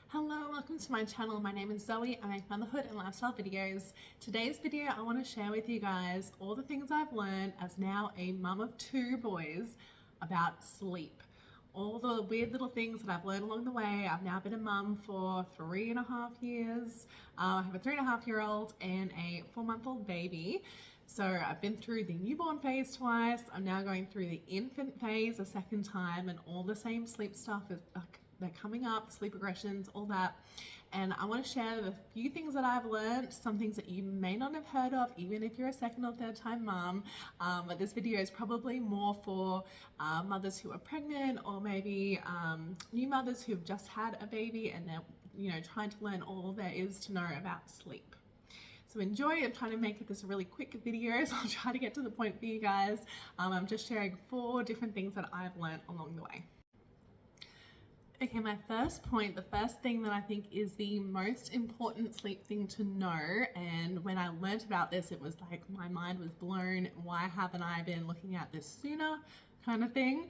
Hello, welcome to my channel. My name is Zoe. I make motherhood and lifestyle videos. Today's video, I want to share with you guys all the things I've learned as now a mum of two boys about sleep. All the weird little things that I've learned along the way. I've now been a mum for 3.5 years. I have a 3.5-year-old and a 4-month-old baby. So I've been through the newborn phase twice. I'm now going through the infant phase a second time, and all the same sleep stuff is they're coming up, sleep regressions, all that. And I want to share the few things that I've learned, some things that you may not have heard of, even if you're a second or third time mum. But this video is probably more for mothers who are pregnant, or maybe new mothers who've just had a baby and they're trying to learn all there is to know about sleep. So enjoy. I'm trying to make this a really quick video, so I'll try to get to the point for you guys. I'm just sharing 4 different things that I've learned along the way. Okay, my first point, the first thing that I think is the most important sleep thing to know, and when I learnt about this, it was like my mind was blown. Why haven't I been looking at this sooner, kind of thing.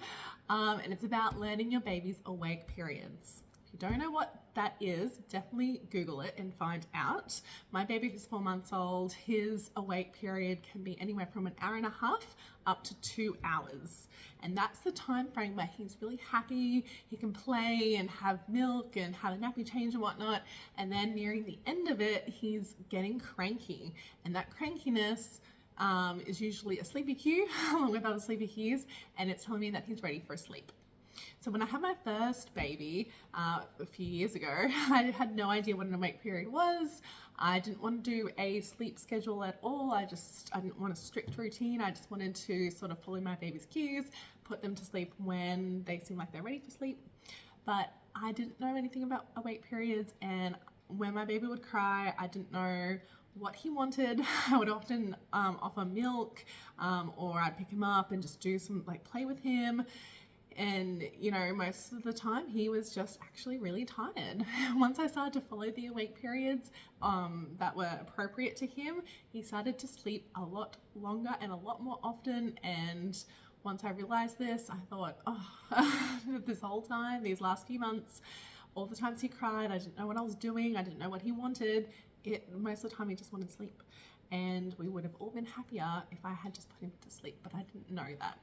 And it's about learning your baby's awake periods. If you don't know what that is, definitely Google it and find out. My baby who's 4 months old, his awake period can be anywhere from 1.5 hours up to 2 hours. And that's the time frame where he's really happy, he can play and have milk and have a nappy change and whatnot. And then nearing the end of it, he's getting cranky. And that crankiness is usually a sleepy cue, along with other sleepy cues, and it's telling me that he's ready for sleep. So when I had my first baby a few years ago, I had no idea what an awake period was. I didn't want to do a sleep schedule at all. I didn't want a strict routine. I just wanted to sort of follow my baby's cues, put them to sleep when they seem like they're ready for sleep. But I didn't know anything about awake periods, and when my baby would cry, I didn't know what he wanted. I would often offer milk, or I'd pick him up and just do some play with him. And most of the time he was just actually really tired. Once I started to follow the awake periods that were appropriate to him, he started to sleep a lot longer and a lot more often. And once I realized this, I thought, this whole time, these last few months, all the times he cried, I didn't know what I was doing, I didn't know what he wanted. Most of the time he just wanted sleep. And we would have all been happier if I had just put him to sleep, but I didn't know that.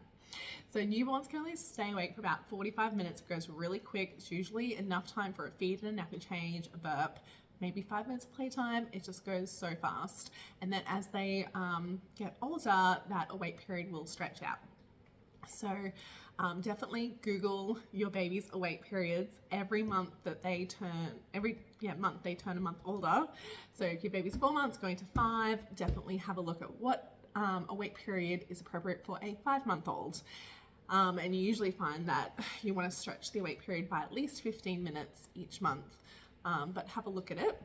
So newborns can only stay awake for about 45 minutes. It goes really quick. It's usually enough time for a feed and a nappy change, a burp, maybe 5 minutes of playtime. It just goes so fast. And then as they get older, that awake period will stretch out. So definitely Google your baby's awake periods every month that they turn, month they turn a month older. So if your baby's 4 months going to 5, definitely have a look at what awake period is appropriate for a 5-month-old. And you usually find that you want to stretch the awake period by at least 15 minutes each month, but have a look at it.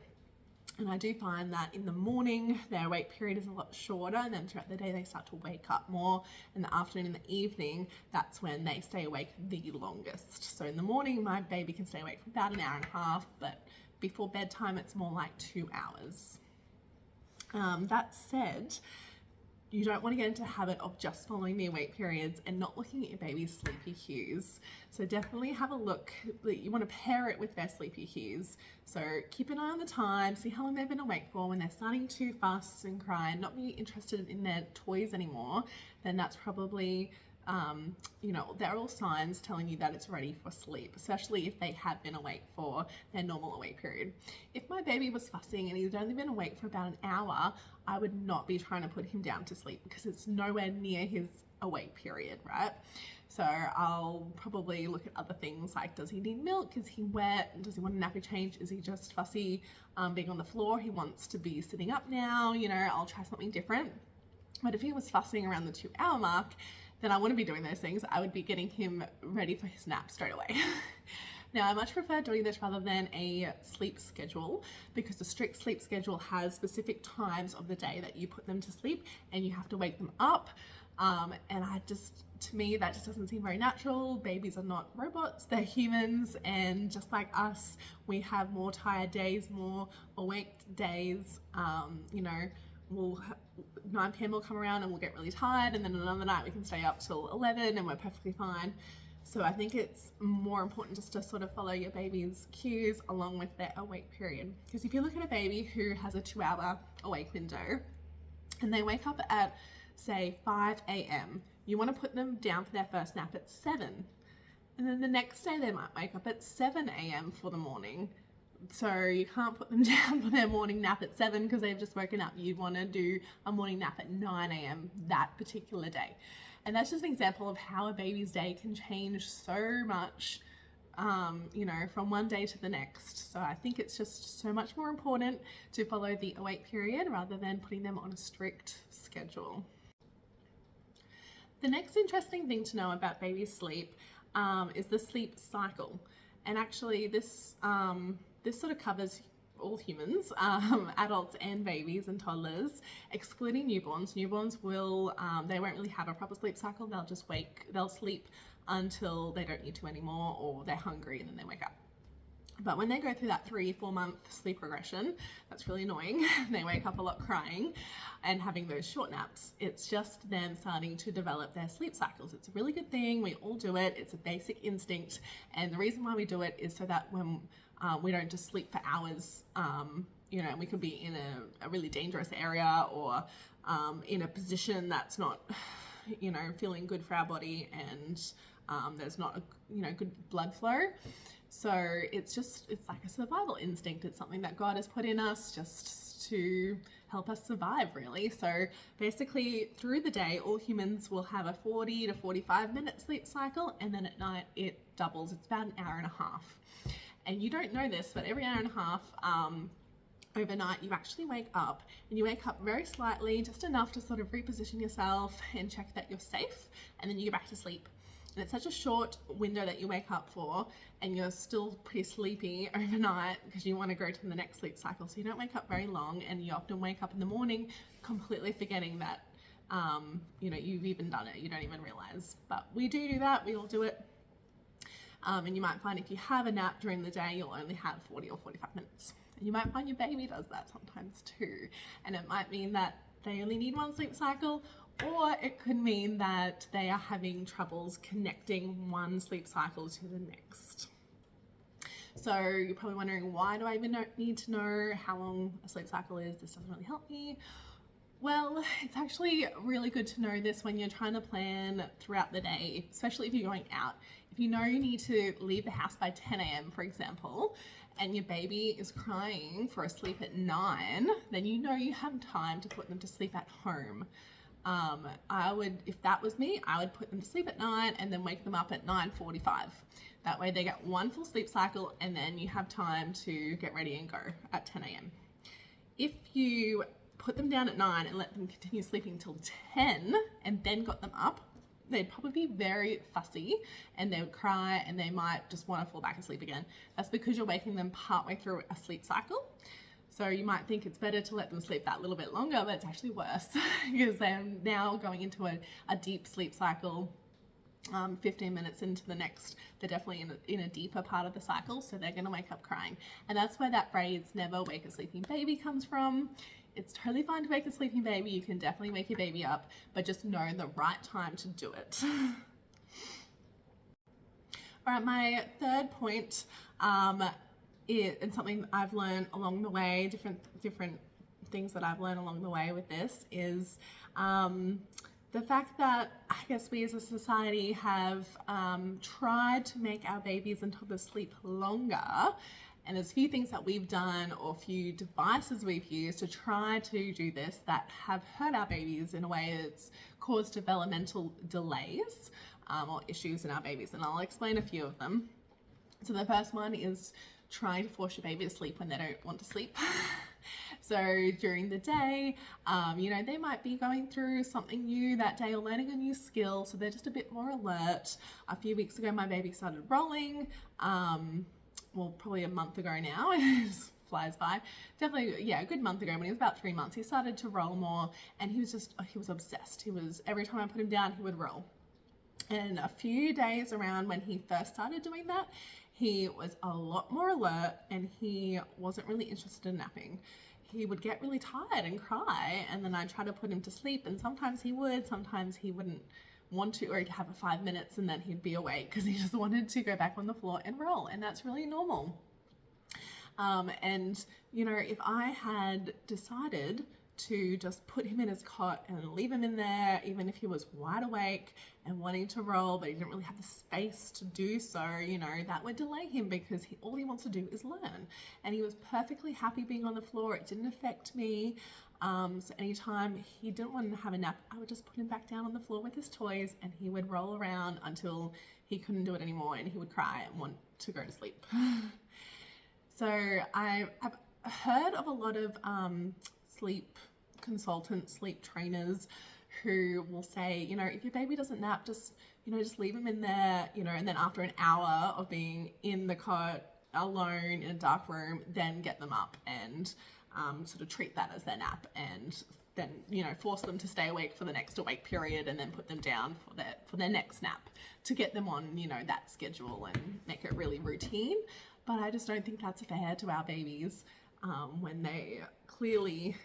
And I do find that in the morning their awake period is a lot shorter, and then throughout the day they start to wake up more. In the afternoon and the evening, that's when they stay awake the longest. So in the morning my baby can stay awake for about 1.5 hours, but before bedtime it's more like 2 hours. That said, you don't want to get into a habit of just following the awake periods and not looking at your baby's sleepy cues. So definitely have a look. You want to pair it with their sleepy cues. So keep an eye on the time, see how long they've been awake for. When they're starting to fuss and cry and not be interested in their toys anymore, then that's probably they're all signs telling you that it's ready for sleep, especially if they have been awake for their normal awake period. If my baby was fussing and he'd only been awake for about 1 hour, I would not be trying to put him down to sleep because it's nowhere near his awake period, right? So I'll probably look at other things like, does he need milk? Is he wet? Does he want a nappy change? Is he just fussy being on the floor? He wants to be sitting up now. I'll try something different. But if he was fussing around the 2-hour mark, then I wouldn't be doing those things. I would be getting him ready for his nap straight away. Now, I much prefer doing this rather than a sleep schedule, because the strict sleep schedule has specific times of the day that you put them to sleep and you have to wake them up. And to me, that just doesn't seem very natural. Babies are not robots, they're humans, and just like us, we have more tired days, more awake days. 9 p.m. will come around and we'll get really tired, and then another night we can stay up till 11 and we're perfectly fine. So I think it's more important just to sort of follow your baby's cues along with their awake period. Because if you look at a baby who has a 2-hour awake window and they wake up at, say, 5 a.m., you want to put them down for their first nap at 7. And then the next day they might wake up at 7 a.m. for the morning. So you can't put them down for their morning nap at 7 because they've just woken up. You want to do a morning nap at 9 a.m. that particular day. And that's just an example of how a baby's day can change so much, you know, from one day to the next. So I think it's just so much more important to follow the awake period rather than putting them on a strict schedule. The next interesting thing to know about baby sleep is the sleep cycle. And actually this sort of covers all humans, adults and babies and toddlers, excluding newborns. Newborns will, they won't really have a proper sleep cycle. They'll sleep until they don't need to anymore, or they're hungry and then they wake up. But when they go through that 3-4 month sleep regression, that's really annoying. They wake up a lot crying and having those short naps. It's just them starting to develop their sleep cycles. It's a really good thing. We all do it. It's a basic instinct. And the reason why we do it is so that when we don't just sleep for hours, you know, we could be in a really dangerous area or in a position that's not, you know, feeling good for our body, and there's not a, you know, good blood flow. So it's like a survival instinct. It's something that God has put in us just to help us survive, really. So basically through the day, all humans will have a 40 to 45 minute sleep cycle, and then at night it doubles. It's about an hour and a half. And you don't know this, but every hour and a half overnight you actually wake up, and you wake up very slightly, just enough to sort of reposition yourself and check that you're safe, and then you go back to sleep. And it's such a short window that you wake up for, and you're still pretty sleepy overnight because you want to go to the next sleep cycle. So you don't wake up very long, and you often wake up in the morning completely forgetting that, you know, you've even done it. You don't even realize. But we do that. We all do it. And you might find if you have a nap during the day, you'll only have 40 or 45 minutes. And you might find your baby does that sometimes too. And it might mean that they only need one sleep cycle, or it could mean that they are having troubles connecting one sleep cycle to the next. So you're probably wondering, why do I even need to know how long a sleep cycle is? This doesn't really help me. Well, it's actually really good to know this when you're trying to plan throughout the day, especially if you're going out. If you know you need to leave the house by 10 a.m., for example, and your baby is crying for a sleep at 9, then you know you have time to put them to sleep at home. If that was me, I would put them to sleep at 9 and then wake them up at 9:45. That way they get one full sleep cycle, and then you have time to get ready and go at 10 a.m. If you put them down at 9 and let them continue sleeping till 10 and then got them up, they'd probably be very fussy and they would cry and they might just want to fall back asleep again. That's because you're waking them partway through a sleep cycle. So you might think it's better to let them sleep that little bit longer, but it's actually worse because they're now going into a deep sleep cycle. 15 minutes into the next, they're definitely in a deeper part of the cycle, so they're going to wake up crying. And that's where that phrase, never wake a sleeping baby, comes from. It's totally fine to wake a sleeping baby. You can definitely wake your baby up, but just know the right time to do it. All right, my third point and something I've learned along the way, different things that I've learned along the way with this is the fact that I guess we as a society have tried to make our babies and toddlers sleep longer. And there's a few things that we've done or a few devices we've used to try to do this that have hurt our babies in a way that's caused developmental delays or issues in our babies. And I'll explain a few of them. So the first one is trying to force your baby to sleep when they don't want to sleep. So during the day, you know, they might be going through something new that day or learning a new skill, so they're just a bit more alert. A few weeks ago, my baby started rolling. Well, probably a month ago now. It just flies by. Definitely, yeah, a good month ago when he was about 3 months, he started to roll more, and he was obsessed. Every time I put him down, he would roll. And a few days around when he first started doing that, he was a lot more alert and he wasn't really interested in napping. He would get really tired and cry, and then I'd try to put him to sleep, and sometimes he would, sometimes he wouldn't want to, or he'd have 5 minutes and then he'd be awake because he just wanted to go back on the floor and roll, and that's really normal. And you know, if I had decided to just put him in his cot and leave him in there, even if he was wide awake and wanting to roll, but he didn't really have the space to do so, you know, that would delay him, because all he wants to do is learn. And he was perfectly happy being on the floor. It didn't affect me. So anytime he didn't want to have a nap, I would just put him back down on the floor with his toys, and he would roll around until he couldn't do it anymore and he would cry and want to go to sleep. So I've heard of a lot of sleep consultants, sleep trainers who will say, you know, if your baby doesn't nap, just, you know, just leave them in there, you know, and then after an hour of being in the cot alone in a dark room, then get them up and sort of treat that as their nap, and then, you know, force them to stay awake for the next awake period, and then put them down for their next nap to get them on, you know, that schedule and make it really routine. But I just don't think that's fair to our babies when they clearly,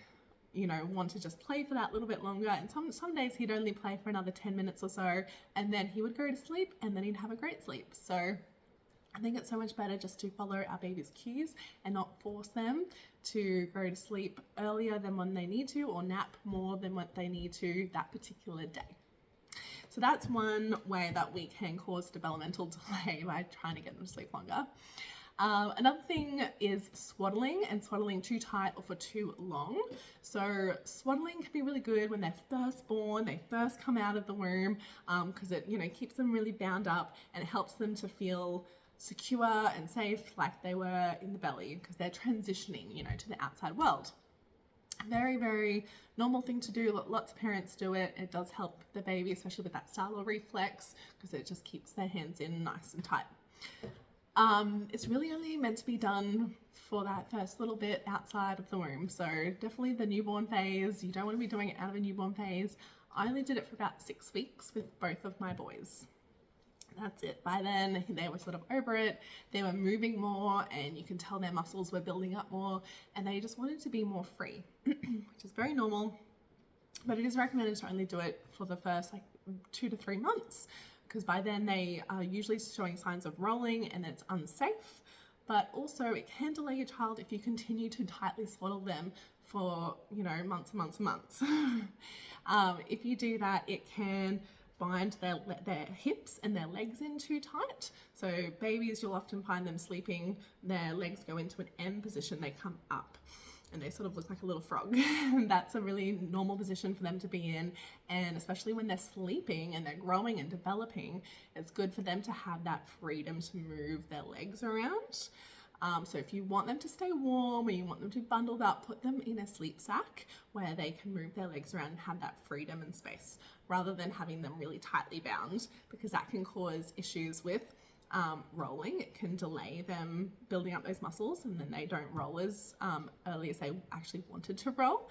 you know, want to just play for that little bit longer. And some days he'd only play for another 10 minutes or so, and then he would go to sleep, and then he'd have a great sleep. So I think it's so much better just to follow our baby's cues and not force them to go to sleep earlier than when they need to, or nap more than what they need to that particular day. So that's one way that we can cause developmental delay by trying to get them to sleep longer. Another thing is swaddling, and swaddling too tight or for too long. So swaddling can be really good when they're first born, they first come out of the womb, because it, you know, keeps them really bound up, and it helps them to feel secure and safe like they were in the belly, because they're transitioning, you know, to the outside world. Very, very normal thing to do. Lots of parents do it. It does help the baby, especially with that startle reflex, because it just keeps their hands in nice and tight. It's really only meant to be done for that first little bit outside of the womb. So definitely the newborn phase. You don't want to be doing it out of a newborn phase. I only did it for about 6 weeks with both of my boys. That's it. By then they were sort of over it. They were moving more, and you can tell their muscles were building up more, and they just wanted to be more free, which is very normal. But it is recommended to only do it for the first 2 to 3 months, because by then they are usually showing signs of rolling and it's unsafe. But also it can delay your child if you continue to tightly swaddle them for, you know, months and months and months. If you do that, it can bind their hips and their legs in too tight. So babies, you'll often find them sleeping, their legs go into an M position, they come up, and they sort of look like a little frog. That's a really normal position for them to be in, and especially when they're sleeping and they're growing and developing, it's good for them to have that freedom to move their legs around. So if you want them to stay warm, or you want them to be bundled up, put them in a sleep sack where they can move their legs around and have that freedom and space, rather than having them really tightly bound, because that can cause issues with rolling. It can delay them building up those muscles, and then they don't roll as early as they actually wanted to roll.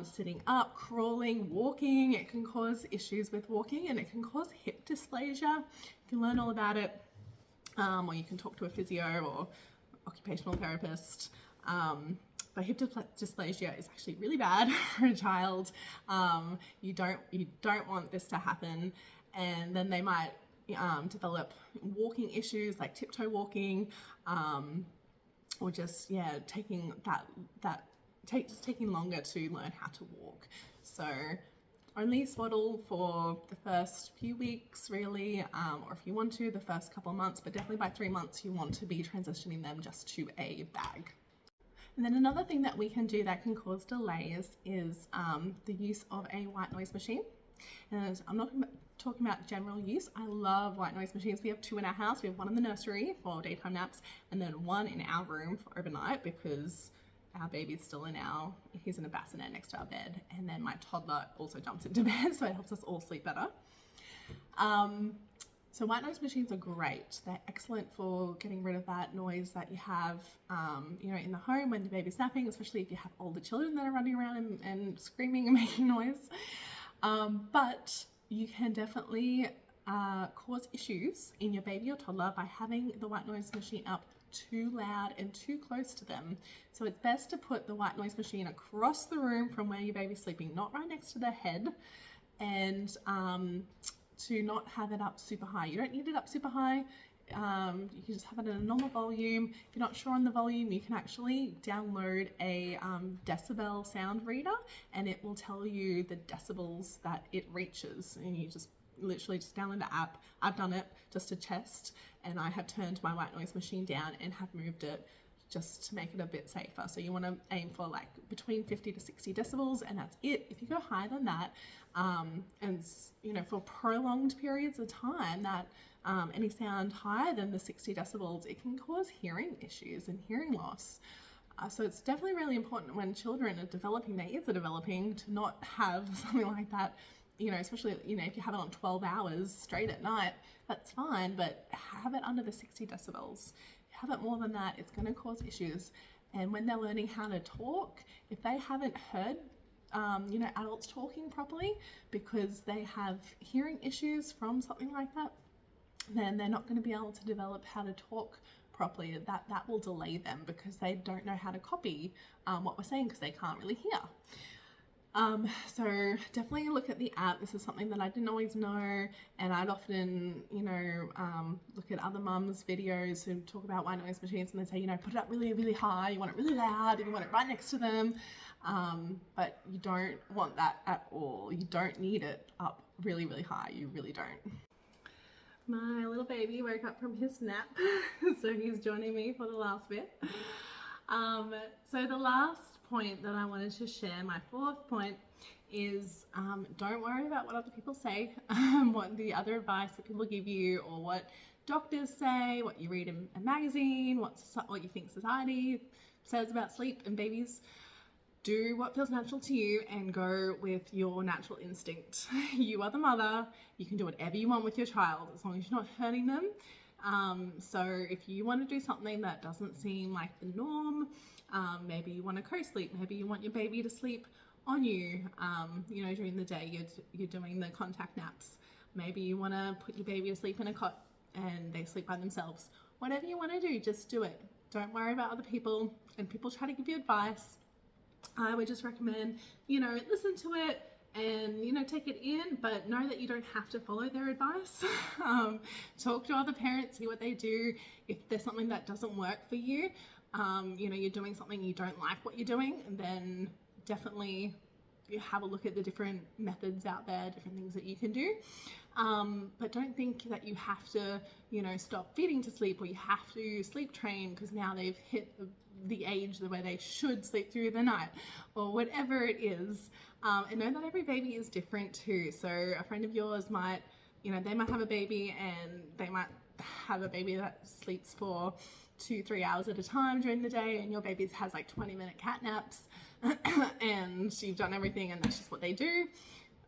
Sitting up, crawling, walking, it can cause issues with walking, and it can cause hip dysplasia. You can learn all about it, or you can talk to a physio or occupational therapist. But hip dysplasia is actually really bad for a child. You don't want this to happen, and then they might develop walking issues like tiptoe walking, or just taking taking longer to learn how to walk. So only swaddle for the first few weeks, really, or if you want to, the first couple of months, but definitely by 3 months you want to be transitioning them just to a bag. And then another thing that we can do that can cause delays is the use of a white noise machine. And I'm not talking about general use. I love white noise machines. We have 2 in our house. We have 1 in the nursery for daytime naps, and then 1 in our room for overnight, because our baby's still he's in a bassinet next to our bed, and then my toddler also jumps into bed, so it helps us all sleep better. So white noise machines are great. They're excellent for getting rid of that noise that you have, in the home when the baby's napping, especially if you have older children that are running around and screaming and making noise. But you can definitely cause issues in your baby or toddler by having the white noise machine up too loud and too close to them. So it's best to put the white noise machine across the room from where your baby's sleeping, not right next to their head, and to not have it up super high. You don't need it up super high. You can just have it at a normal volume. If you're not sure on the volume, you can actually download a decibel sound reader, and it will tell you the decibels that it reaches, and you just literally just download the app. I've done it just to test, and I have turned my white noise machine down and have moved it just to make it a bit safer. So you want to aim for like between 50 to 60 decibels, and that's it. If you go higher than that, and you know, for prolonged periods of time, that any sound higher than the 60 decibels, it can cause hearing issues and hearing loss. So it's definitely really important when children are developing, their ears are developing, to not have something like that. You know, especially, you know, if you have it on 12 hours straight at night, that's fine, but have it under the 60 decibels. If you have it more than that, it's going to cause issues. And when they're learning how to talk, if they haven't heard, you know, adults talking properly because they have hearing issues from something like that, then they're not going to be able to develop how to talk properly. That will delay them because they don't know how to copy what we're saying because they can't really hear. So definitely look at the app. This is something that I didn't always know, and I'd often, you know, look at other mums' videos who talk about white noise machines, and they say, you know, put it up really, really high, you want it really loud, and you want it right next to them, but you don't want that at all. You don't need it up really, really high. You really don't. My little baby woke up from his nap, so he's joining me for the last bit. So the last point that I wanted to share, my fourth point, is don't worry about what other people say, what the other advice that people give you, or what doctors say, what you read in a magazine, what you think society says about sleep and babies. Do what feels natural to you and go with your natural instinct. You are the mother. You can do whatever you want with your child as long as you're not hurting them. So if you want to do something that doesn't seem like the norm, maybe you want to co-sleep, maybe you want your baby to sleep on you, you know, during the day you're doing the contact naps. Maybe you want to put your baby to sleep in a cot and they sleep by themselves. Whatever you want to do, just do it. Don't worry about other people, and people try to give you advice. I would just recommend, you know, listen to it and, you know, take it in, but know that you don't have to follow their advice. Talk to other parents, see what they do. If there's something that doesn't work for you, you know, you're doing something you don't like what you're doing, then definitely you have a look at the different methods out there, different things that you can do. But don't think that you have to, you know, stop feeding to sleep, or you have to sleep train because now they've hit the age where they should sleep through the night, or whatever it is. And know that every baby is different too. So a friend of yours might, you know, they might have a baby and they might have a baby that sleeps for 2-3 hours at a time during the day, and your baby has like 20-minute cat naps and you've done everything and that's just what they do.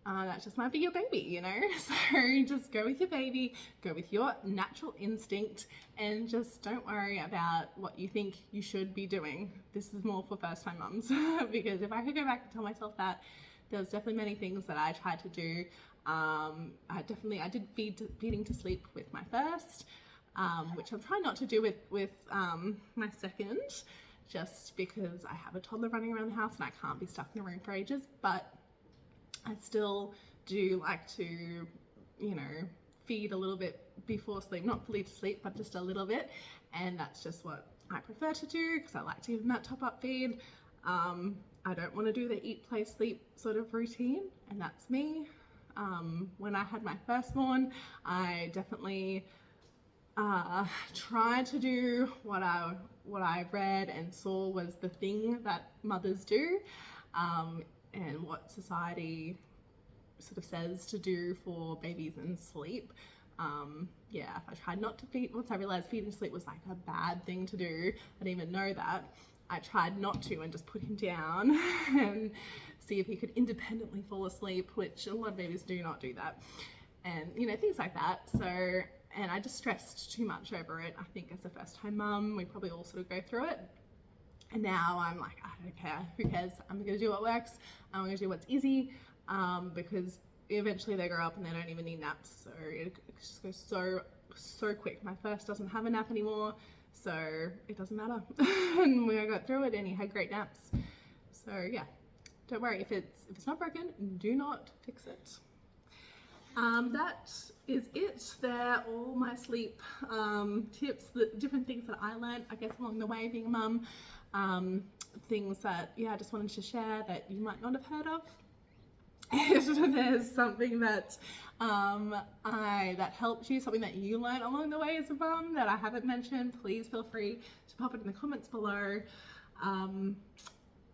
That just might be your baby, you know. So just go with your baby, go with your natural instinct, and just don't worry about what you think you should be doing. This is more for first time mums because if I could go back and tell myself that, there's definitely many things that I tried to do. I did feeding to sleep with my first, which I'm trying not to do with my second, just because I have a toddler running around the house and I can't be stuck in a room for ages. But I still do like to, you know, feed a little bit before sleep, not fully to sleep, but just a little bit. And that's just what I prefer to do because I like to give them that top up feed. I don't want to do the eat, play, sleep sort of routine, and that's me. When I had my firstborn, I definitely tried to do what I read and saw was the thing that mothers do, and what society sort of says to do for babies and sleep. Yeah, I tried not to feed. Once I realized feeding sleep was like a bad thing to do, I didn't even know that. I tried not to and just put him down and see if he could independently fall asleep, which a lot of babies do not do that. And, you know, things like that. So, and I just stressed too much over it. I think as a first time mum, we probably all sort of go through it. And now I'm like, I don't care, who cares? I'm gonna do what works. I'm gonna do what's easy, because eventually they grow up and they don't even need naps. So it just goes so quick. My first doesn't have a nap anymore, so it doesn't matter. And we got through it and he had great naps. So yeah, don't worry, if it's not broken, do not fix it. that is it. They're all my sleep tips, the different things that I learned, I guess, along the way being a mum. Things that, yeah, I just wanted to share that you might not have heard of. If there's something that that helps you, something that you learn along the way as a mum that I haven't mentioned, please feel free to pop it in the comments below. And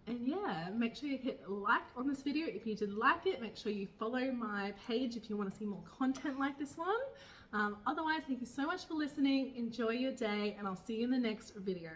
yeah, make sure you hit like on this video if you did like it. Make sure you follow my page if you want to see more content like this one. Otherwise, thank you so much for listening. Enjoy your day, and I'll see you in the next video.